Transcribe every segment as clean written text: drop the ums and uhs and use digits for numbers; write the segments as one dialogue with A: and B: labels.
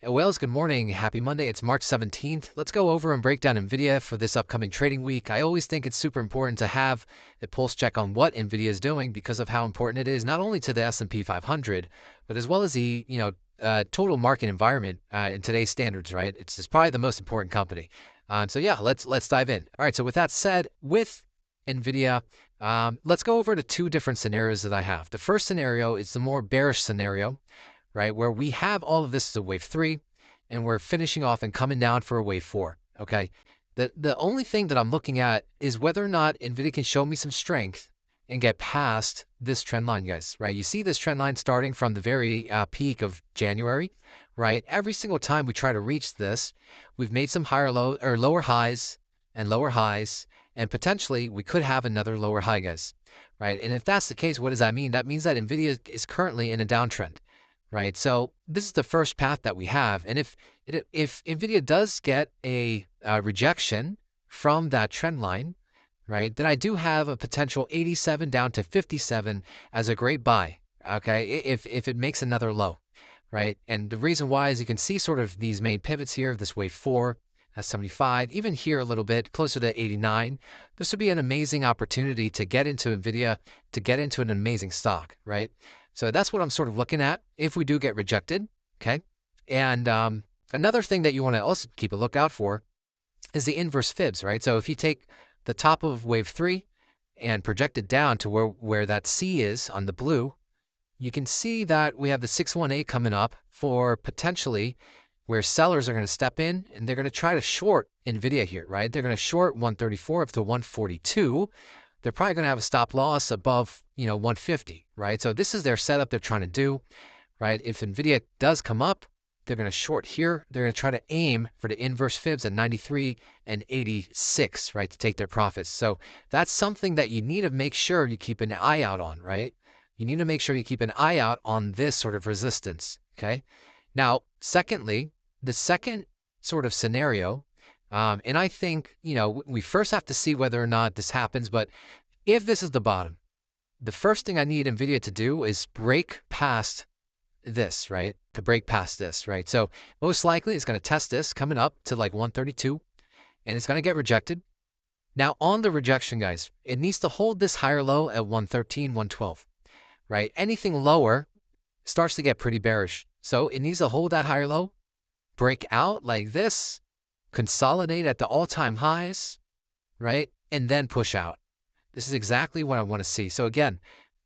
A: Wales, good morning. Happy Monday. It's March 17th. Let's go over and break down Nvidia for this upcoming trading week. I always think it's super important to have a pulse check on what Nvidia is doing because of how important it is not only to the S&P 500, but as well as the total market environment in today's standards. Right, it's probably the most important company. So yeah, let's dive in. All right. So with that said, with Nvidia, let's go over to two different scenarios that I have. The first scenario is the more bearish scenario, right? Where we have all of this as a wave 3 and we're finishing off and coming down for a wave 4. Okay. The only thing that I'm looking at is whether or not Nvidia can show me some strength and get past this trend line, guys, right? You see this trend line starting from the very peak of January, right? Every single time we try to reach this, we've made some higher low or lower highs and lower highs, and potentially we could have another lower high, guys, right? And if that's the case, what does that mean? That means that Nvidia is currently in a downtrend, right? So this is the first path that we have. And if Nvidia does get a rejection from that trend line, right, then I do have a potential 87 down to 57 as a great buy. Okay, if it makes another low, right? And the reason why is you can see sort of these main pivots here, this wave 4 at 75, even here a little bit closer to 89. This would be an amazing opportunity to get into Nvidia, to get into an amazing stock, right? So that's what I'm sort of looking at if we do get rejected. Okay. And another thing that you want to also keep a lookout for is the inverse fibs, right? So if you take the top of wave 3 and project it down to where that C is on the blue, you can see that we have the 618 coming up for potentially where sellers are going to step in and they're going to try to short Nvidia here, right? They're going to short 134 up to 142. They're probably going to have a stop loss above, 150, right? So this is their setup they're trying to do, right? If Nvidia does come up, they're going to short here. They're going to try to aim for the inverse fibs at 93 and 86, right, to take their profits. So that's something that you need to make sure you keep an eye out on, right? You need to make sure you keep an eye out on this sort of resistance, okay? Now, secondly, the second sort of scenario, and I think, we first have to see whether or not this happens, but if this is the bottom, the first thing I need Nvidia to do is break past this, right? To break past this, right? So most likely it's going to test this coming up to like 132 and it's going to get rejected. Now on the rejection, guys, it needs to hold this higher low at 113, 112, right? Anything lower starts to get pretty bearish. So it needs to hold that higher low, break out like this, consolidate at the all-time highs, right? And then push out. This is exactly what I want to see. So again,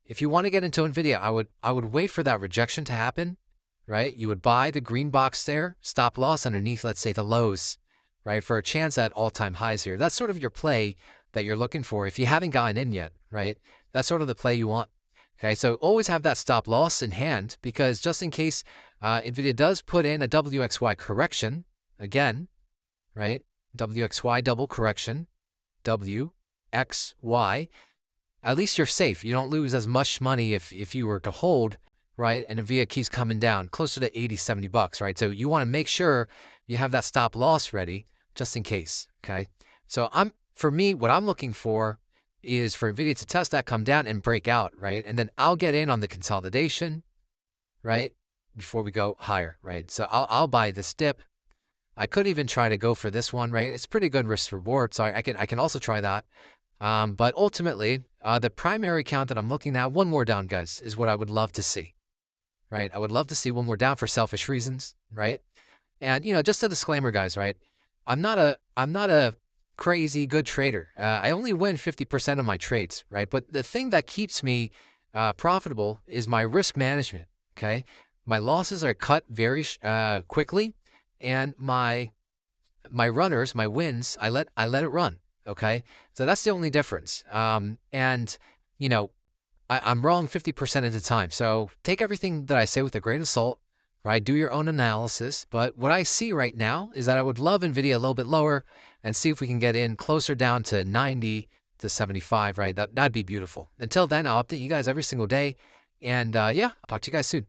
A: if you want to get into Nvidia, I would wait for that rejection to happen, right? You would buy the green box there, stop loss underneath, let's say the lows, right? For a chance at all-time highs here. That's sort of your play that you're looking for. If you haven't gotten in yet, right? That's sort of the play you want. Okay, so always have that stop loss in hand because just in case Nvidia does put in a WXY correction, again, right? WXY double correction, WXY, at least you're safe. You don't lose as much money if you were to hold, right? And Nvidia keeps coming down closer to 80, 70 bucks, right? So you want to make sure you have that stop loss ready just in case, okay? So for me, what I'm looking for is for Nvidia to test that, come down and break out, right? And then I'll get in on the consolidation, right? Before we go higher, right? So I'll buy this dip. I could even try to go for this one, right? It's pretty good risk reward, so I can also try that. But ultimately, the primary count that I'm looking at, one more down, guys, is what I would love to see, right? I would love to see one more down for selfish reasons, right? And just a disclaimer, guys, right? I'm not a crazy good trader. I only win 50% of my trades, right? But the thing that keeps me profitable is my risk management. Okay, my losses are cut very quickly, and my runners, my wins, I let it run. Okay, so that's the only difference. And I'm wrong 50% of the time. So take everything that I say with a grain of salt, right? Do your own analysis. But what I see right now is that I would love Nvidia a little bit lower and see if we can get in closer down to 90 to 75, right? That'd be beautiful. Until then, I'll update you guys every single day. And yeah, I'll talk to you guys soon.